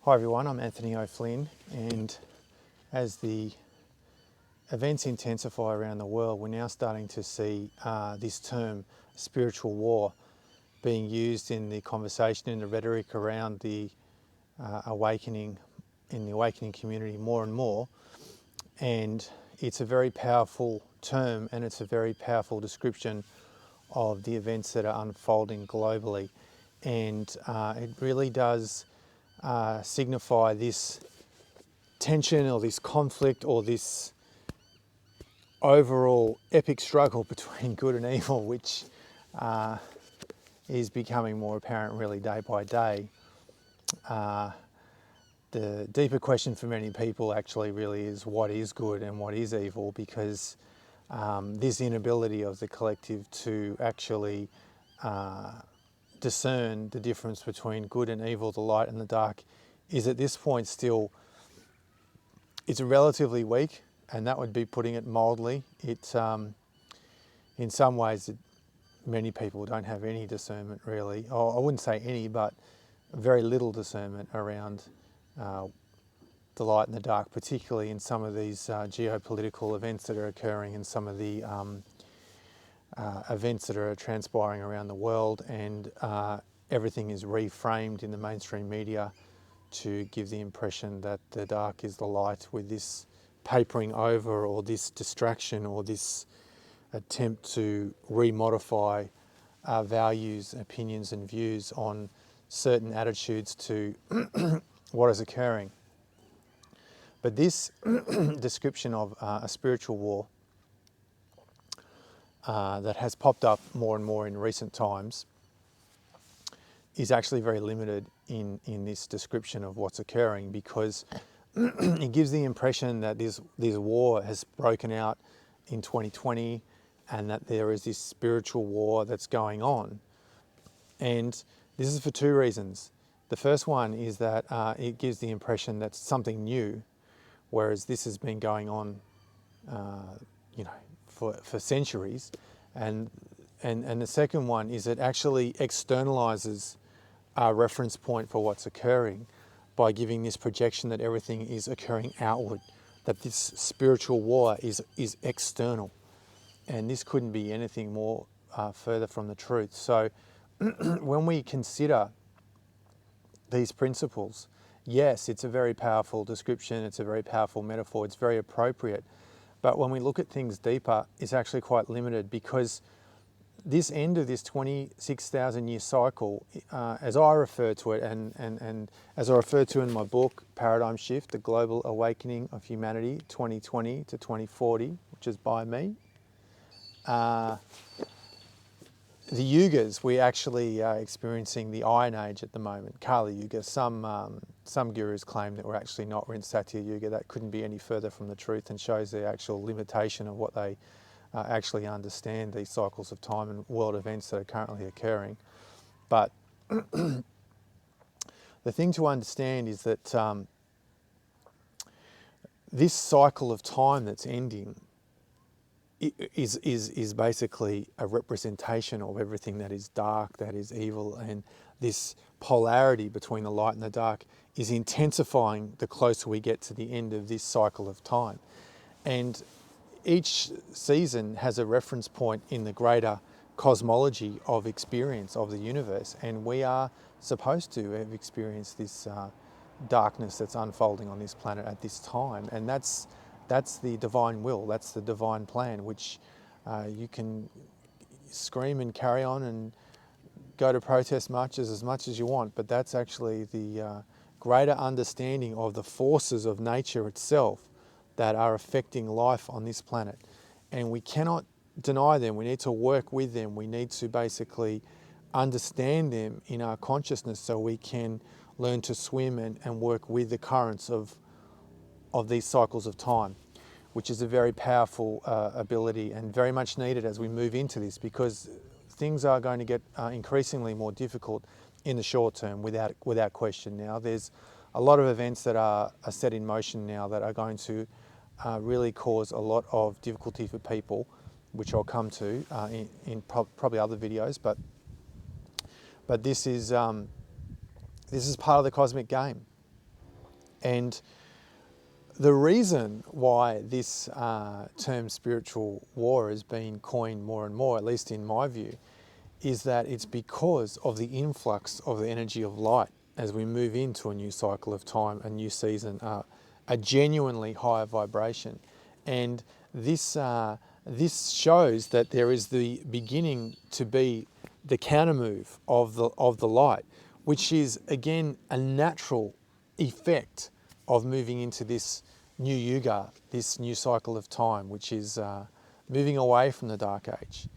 Hi everyone, I'm Anthony O'Flynn, and as the events intensify around the world, we're now starting to see this term spiritual war being used in the conversation, in the rhetoric around the awakening, in the awakening community more and more. And it's a very powerful term, and it's a very powerful description of the events that are unfolding globally. And it really does signify this tension or this conflict or this overall epic struggle between good and evil, which is becoming more apparent really day by day. The deeper question for many people actually really is what is good and what is evil, because this inability of the collective to actually discern the difference between good and evil, the light and the dark, is at this point still, it's relatively weak, and that would be putting it mildly. It, in some ways, many people don't have any discernment really, or I wouldn't say any, but very little discernment around the light and the dark, particularly in some of these geopolitical events that are occurring and some of the events that are transpiring around the world, and everything is reframed in the mainstream media to give the impression that the dark is the light, with this papering over or this distraction or this attempt to remodify our values, opinions and views on certain attitudes to what is occurring. But this description of a spiritual war that has popped up more and more in recent times is actually very limited in this description of what's occurring, because it gives the impression that this war has broken out in 2020 and that there is this spiritual war that's going on. And this is for two reasons. The first one is that it gives the impression that something new, whereas this has been going on for centuries. And the second one is it actually externalizes our reference point for what's occurring by giving this projection that everything is occurring outward, that this spiritual war is external. And this couldn't be anything more further from the truth. So when we consider these principles, yes, it's a very powerful description, it's a very powerful metaphor, it's very appropriate. But when we look at things deeper, it's actually quite limited, because this end of this 26,000 year cycle, as I refer to it, and as I refer to in my book, Paradigm Shift, The Global Awakening of Humanity, 2020 to 2040, which is by me. The yugas, we actually are experiencing the Iron Age at the moment, Kali Yuga. Some gurus claim that we're actually not, we're in Satya Yuga. That couldn't be any further from the truth, and shows the actual limitation of what they actually understand, these cycles of time and world events that are currently occurring. But the thing to understand is that this cycle of time that's ending is basically a representation of everything that is dark, that is evil, and this polarity between the light and the dark is intensifying the closer we get to the end of this cycle of time. And each season has a reference point in the greater cosmology of experience of the universe, and we are supposed to have experienced this darkness that's unfolding on this planet at this time. And that's the divine will, that's the divine plan, which you can scream and carry on and go to protest marches as much as you want, but that's actually the greater understanding of the forces of nature itself that are affecting life on this planet. And we cannot deny them, we need to work with them, we need to basically understand them in our consciousness so we can learn to swim and work with the currents of these cycles of time, which is a very powerful ability and very much needed as we move into this, because things are going to get increasingly more difficult in the short term, without question. Now there's a lot of events that are set in motion now that are going to really cause a lot of difficulty for people, which I'll come to in probably other videos. But this is part of the cosmic game. And the reason why this term spiritual war has been coined more and more, at least in my view, is that it's because of the influx of the energy of light as we move into a new cycle of time, a new season, a genuinely higher vibration. And this shows that there is the beginning to be the countermove of the light, which is again a natural effect of moving into this new yuga, this new cycle of time, which is moving away from the dark age.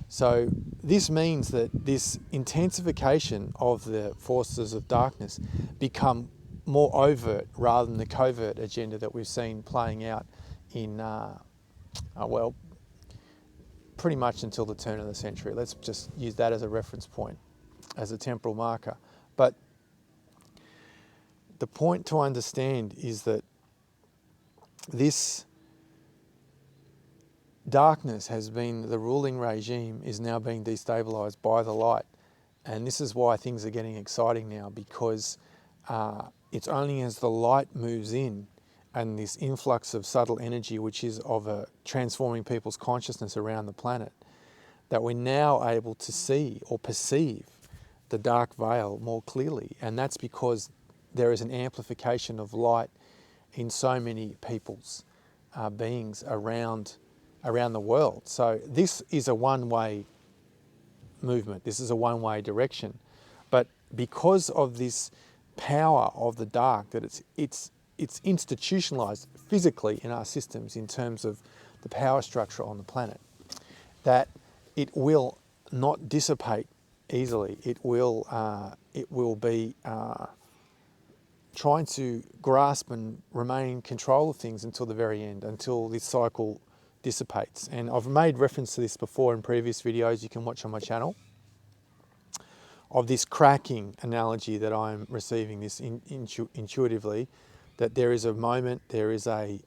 So this means that this intensification of the forces of darkness become more overt rather than the covert agenda that we've seen playing out in, well, pretty much until the turn of the century. Let's just use that as a reference point, as a temporal marker. But the point to understand is that this darkness has been, the ruling regime is now being destabilized by the light. And this is why things are getting exciting now, because it's only as the light moves in and this influx of subtle energy, which is of transforming people's consciousness around the planet, that we're now able to see or perceive the dark veil more clearly. And that's because there is an amplification of light in so many people's beings around the world. So this is a one-way movement. This is a one-way direction. But because of this power of the dark, that it's institutionalized physically in our systems in terms of the power structure on the planet, that it will not dissipate easily. It will be trying to grasp and remain in control of things until the very end, until this cycle dissipates. And I've made reference to this before in previous videos you can watch on my channel, of this cracking analogy that I'm receiving, this intuitively, that there is a moment, there is a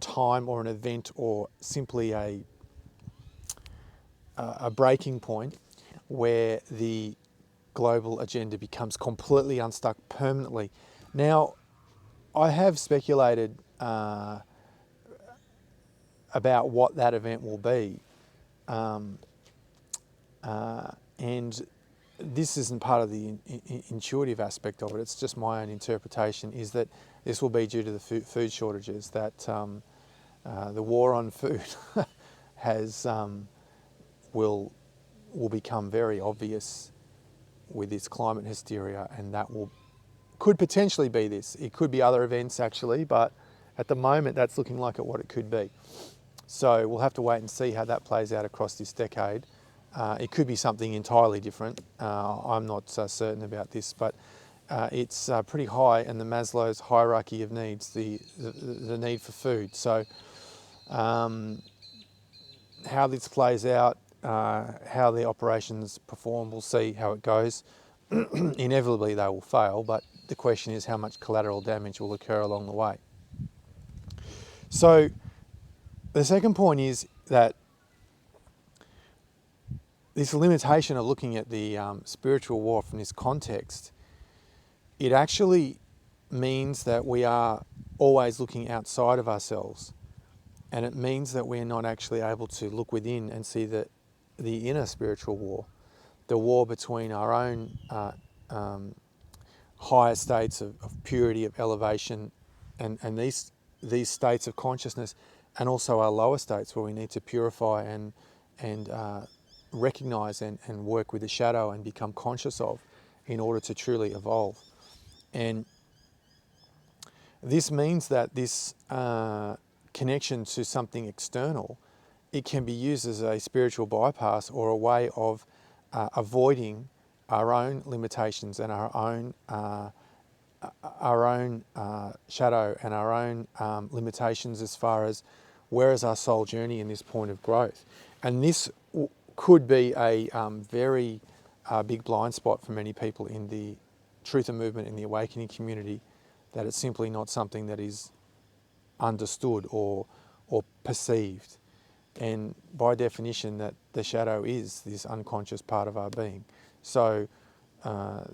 time or an event or simply a breaking point where the global agenda becomes completely unstuck permanently. Now, I have speculated about what that event will be, and this isn't part of the intuitive aspect of it, it's just my own interpretation, is that this will be due to the food shortages, that the war on food will become very obvious with this climate hysteria, and that could potentially be this. It could be other events actually, but at the moment that's looking like what it could be. So we'll have to wait and see how that plays out across this decade. It could be something entirely different. I'm not certain about this, but it's pretty high in the Maslow's hierarchy of needs, the need for food. So how this plays out, how the operations perform, we'll see how it goes. Inevitably they will fail, but the question is how much collateral damage will occur along the way. So the second point is that this limitation of looking at the spiritual war from this context, it actually means that we are always looking outside of ourselves, and it means that we're not actually able to look within and see the inner spiritual war, the war between our own higher states of purity, of elevation, and these states of consciousness, and also our lower states where we need to purify and recognize and work with the shadow and become conscious of in order to truly evolve. And this means that this connection to something external, it can be used as a spiritual bypass or a way of avoiding our own limitations and our own shadow and our own limitations as far as where is our soul journey in this point of growth. And this could be a very big blind spot for many people in the Truther movement, in the awakening community, that it's simply not something that is understood or perceived. And by definition, that the shadow is this unconscious part of our being. So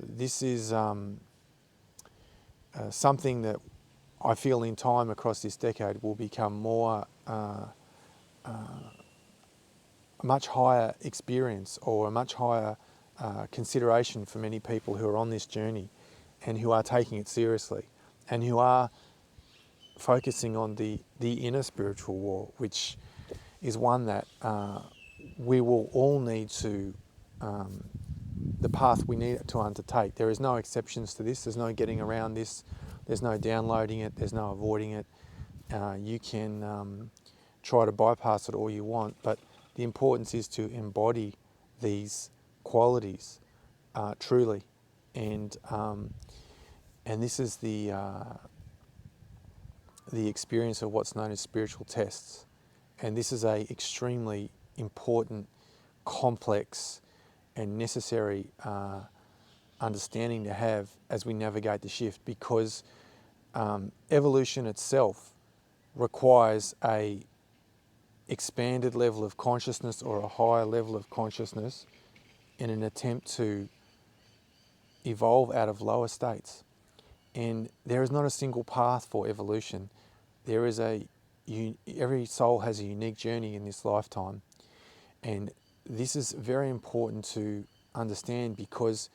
this is something that I feel in time across this decade will become more, a much higher experience or a much higher consideration for many people who are on this journey and who are taking it seriously and who are focusing on the inner spiritual war, which is one that we will all need to, the path we need to undertake. There is no exceptions to this. There's no getting around this. There's no downloading it. There's no avoiding it. You can try to bypass it all you want, but the importance is to embody these qualities truly, and this is the experience of what's known as spiritual tests, and this is a extremely important, complex, and necessary understanding to have as we navigate the shift, because evolution itself requires a expanded level of consciousness or a higher level of consciousness in an attempt to evolve out of lower states. And there is not a single path for evolution. There is every soul has a unique journey in this lifetime. And this is very important to understand, because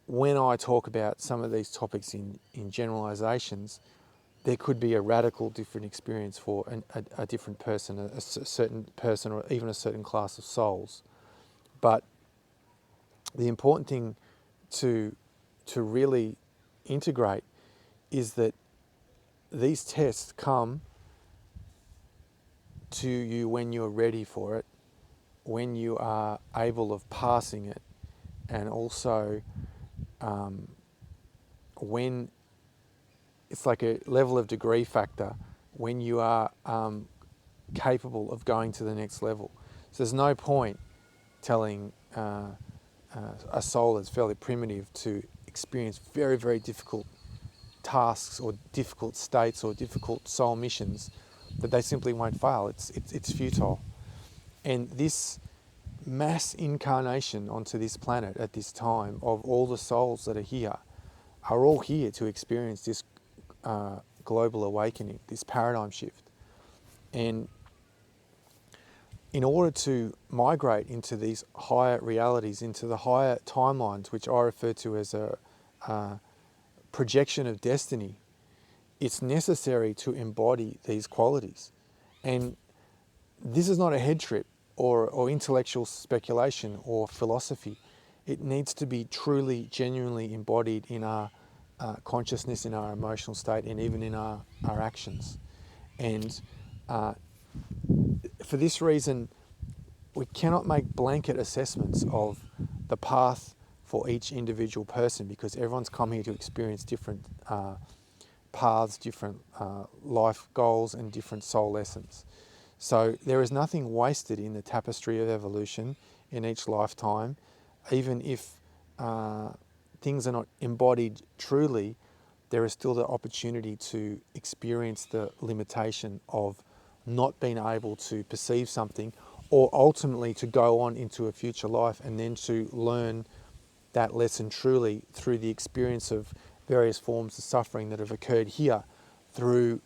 when I talk about some of these topics in generalizations, there could be a radical different experience for a different person, a certain person, or even a certain class of souls. But the important thing to really integrate is that these tests come to you when you're ready for it, when you are able of passing it, and also when it's like a level of degree factor, when you are capable of going to the next level. So there's no point telling a soul that's fairly primitive to experience very, very difficult tasks or difficult states or difficult soul missions that they simply won't fail. It's futile. And this mass incarnation onto this planet at this time of all the souls that are all here to experience this global awakening, this paradigm shift. And in order to migrate into these higher realities, into the higher timelines, which I refer to as a projection of destiny, it's necessary to embody these qualities. And this is not a head trip or intellectual speculation or philosophy. It needs to be truly, genuinely embodied in our consciousness, in our emotional state, and even in our actions. And for this reason, we cannot make blanket assessments of the path for each individual person, because everyone's come here to experience different paths, different life goals, and different soul lessons. So there is nothing wasted in the tapestry of evolution in each lifetime. Even if things are not embodied truly, there is still the opportunity to experience the limitation of not being able to perceive something, or ultimately to go on into a future life and then to learn that lesson truly through the experience of various forms of suffering that have occurred here through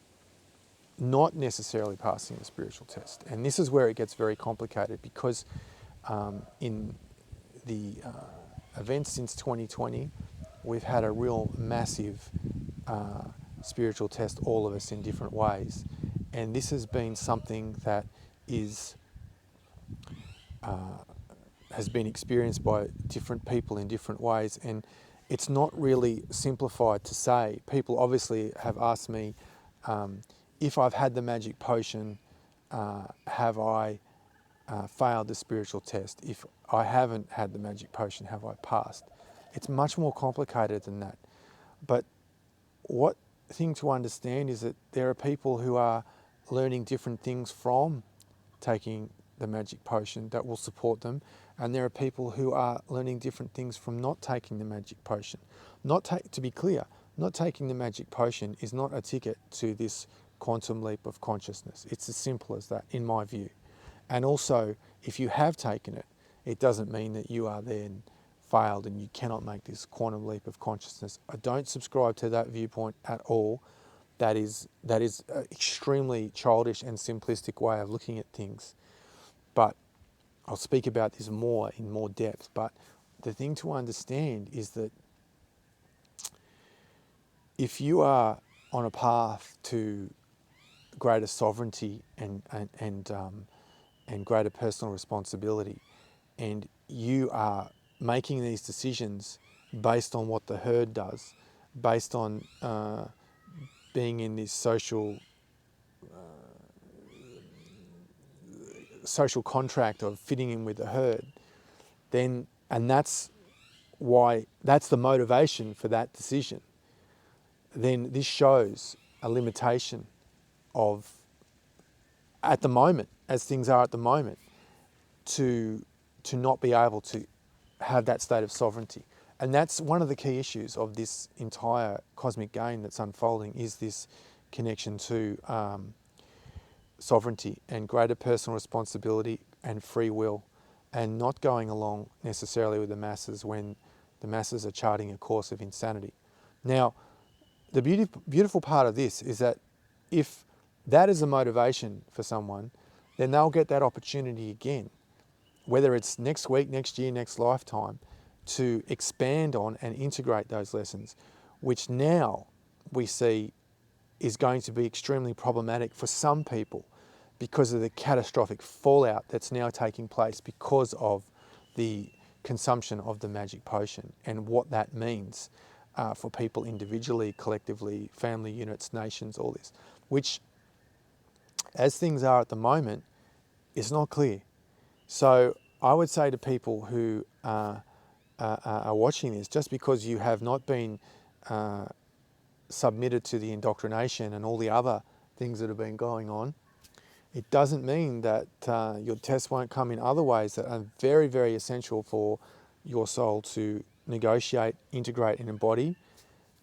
not necessarily passing the spiritual test. And this is where it gets very complicated, because in the events since 2020, we've had a real massive spiritual test, all of us in different ways. And this has been something that has been experienced by different people in different ways, and it's not really simplified to say. People obviously have asked me, if I've had the magic potion, have I failed the spiritual test? If I haven't had the magic potion, have I passed? It's much more complicated than that. But what thing to understand is that there are people who are learning different things from taking the magic potion that will support them, and there are people who are learning different things from not taking the magic potion. To be clear, not taking the magic potion is not a ticket to this quantum leap of consciousness. It's as simple as that, in my view. And also, if you have taken it, it doesn't mean that you are then failed and you cannot make this quantum leap of consciousness. I don't subscribe to that viewpoint at all. That is an extremely childish and simplistic way of looking at things. But I'll speak about this more in more depth. But the thing to understand is that if you are on a path to greater sovereignty and greater personal responsibility, and you are making these decisions based on what the herd does, based on being in this social contract of fitting in with the herd, then, and that's the motivation for that decision, then this shows a limitation of, at the moment, as things are at the moment, to not be able to have that state of sovereignty. And that's one of the key issues of this entire cosmic game that's unfolding, is this connection to sovereignty and greater personal responsibility and free will, and not going along necessarily with the masses when the masses are charting a course of insanity. Now, the beautiful part of this is that if that is a motivation for someone, then they'll get that opportunity again, whether it's next week, next year, next lifetime, to expand on and integrate those lessons, which now we see is going to be extremely problematic for some people because of the catastrophic fallout that's now taking place because of the consumption of the magic potion and what that means for people individually, collectively, family units, nations, all this, which, as things are at the moment, is not clear. So I would say to people who are watching this, just because you have not been submitted to the indoctrination and all the other things that have been going on, it doesn't mean that your tests won't come in other ways that are very, very essential for your soul to negotiate, integrate and embody.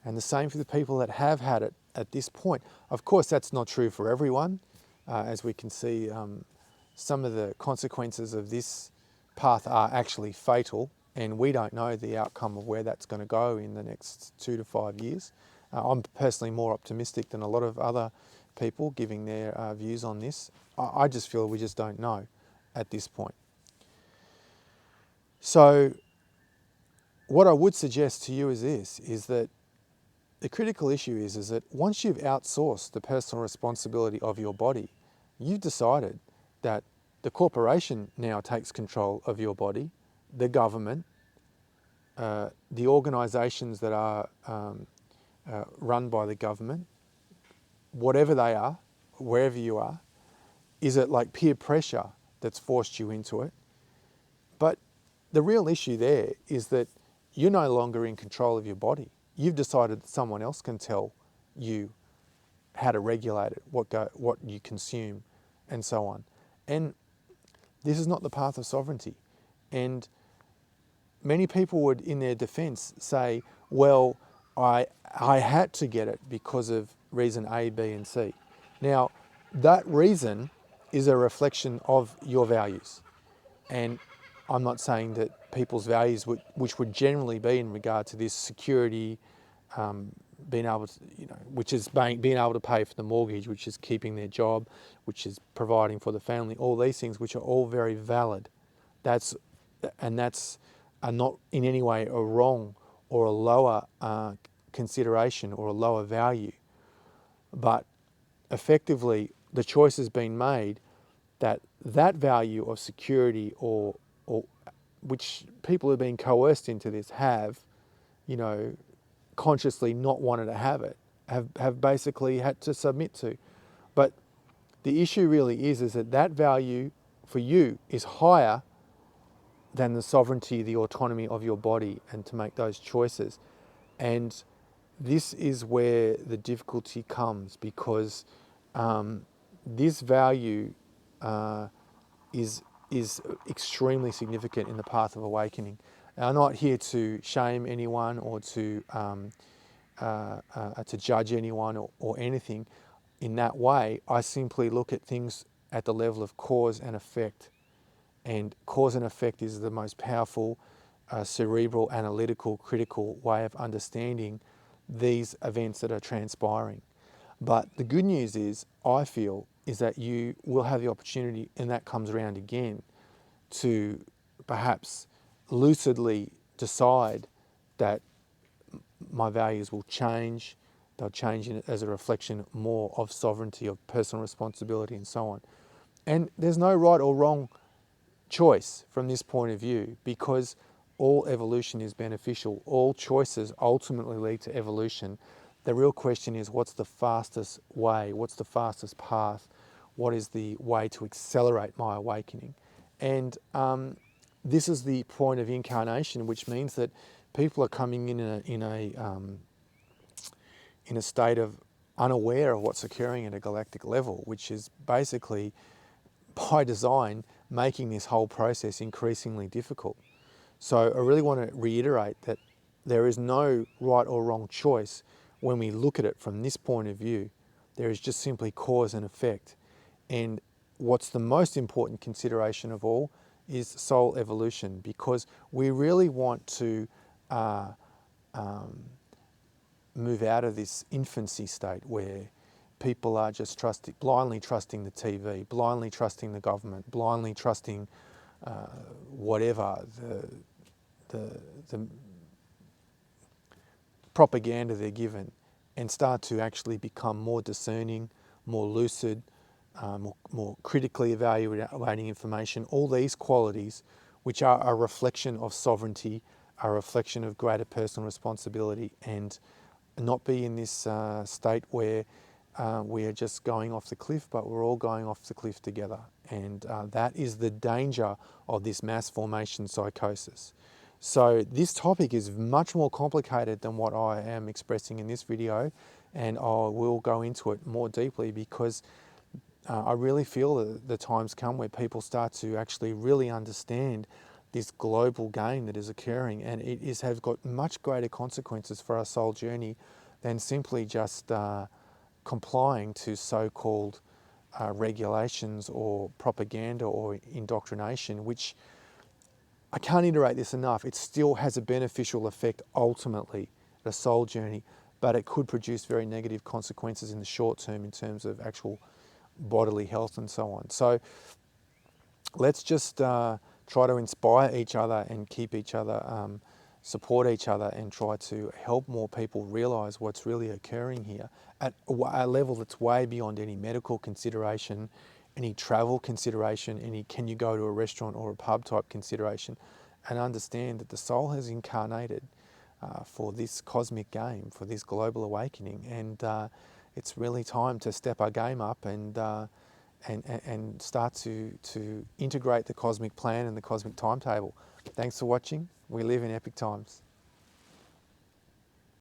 And the same for the people that have had it at this point. Of course, that's not true for everyone. As we can see, some of the consequences of this path are actually fatal, and we don't know the outcome of where that's going to go in the next 2 to 5 years. I'm personally more optimistic than a lot of other people giving their views on this. I just feel we just don't know at this point. So what I would suggest to you is this, is that the critical issue is that once you've outsourced the personal responsibility of your body, you've decided that the corporation now takes control of your body, the government, the organisations that are run by the government, whatever they are, wherever you are. Is it like peer pressure that's forced you into it? But the real issue there is that you're no longer in control of your body. You've decided that someone else can tell you how to regulate it, what you consume, and so on. And this is not the path of sovereignty. And many people would, in their defence, say, well, I had to get it because of reason A, B, and C. Now, that reason is a reflection of your values. And I'm not saying that people's values, which would generally be in regard to this security, being able to, which is being able to pay for the mortgage, which is keeping their job, which is providing for the family, all these things, which are all very valid. That's are not in any way a wrong or a lower consideration or a lower value. But effectively, the choice has been made that value of security or which people have been coerced into this have, consciously not wanted to have it, have basically had to submit to. But the issue really is that value for you is higher than the sovereignty, the autonomy of your body, and to make those choices. And this is where the difficulty comes, because this value is extremely significant in the path of awakening. Now, I'm not here to shame anyone or to judge anyone or anything in that way. I simply look at things at the level of cause and effect. And cause and effect is the most powerful a cerebral, analytical, critical way of understanding these events that are transpiring. But the good news is, I feel, is that you will have the opportunity, and that comes around again, to perhaps lucidly decide that my values will change. They'll change as a reflection more of sovereignty, of personal responsibility, and so on. And there's no right or wrong choice from this point of view, because all evolution is beneficial. All choices ultimately lead to evolution. The real question is, what's the fastest way? What's the fastest path? What is the way to accelerate my awakening? And this is the point of incarnation, which means that people are coming in a state of unaware of what's occurring at a galactic level, which is basically by design making this whole process increasingly difficult. So I really want to reiterate that there is no right or wrong choice when we look at it from this point of view. There is just simply cause and effect. And what's the most important consideration of all is soul evolution, because we really want to move out of this infancy state where people are just blindly trusting the TV, blindly trusting the government, blindly trusting whatever the propaganda they're given, and start to actually become more discerning, more lucid, more critically evaluating information. All these qualities, which are a reflection of sovereignty, a reflection of greater personal responsibility, and not be in this state where we are just going off the cliff, but we're all going off the cliff together. And that is the danger of this mass formation psychosis. So this topic is much more complicated than what I am expressing in this video, and I will go into it more deeply, because I really feel that the time's come where people start to actually really understand this global game that is occurring, and has got much greater consequences for our soul journey than simply just complying to so-called regulations or propaganda or indoctrination, which, I can't iterate this enough, it still has a beneficial effect ultimately, a soul journey, but it could produce very negative consequences in the short term in terms of actual bodily health and so on. So let's just try to inspire each other and keep each other, support each other, and try to help more people realise what's really occurring here at a level that's way beyond any medical consideration, any travel consideration, any can you go to a restaurant or a pub type consideration, and understand that the soul has incarnated for this cosmic game, for this global awakening, and it's really time to step our game up and start to integrate the cosmic plan and the cosmic timetable. Thanks for watching. We live in epic times.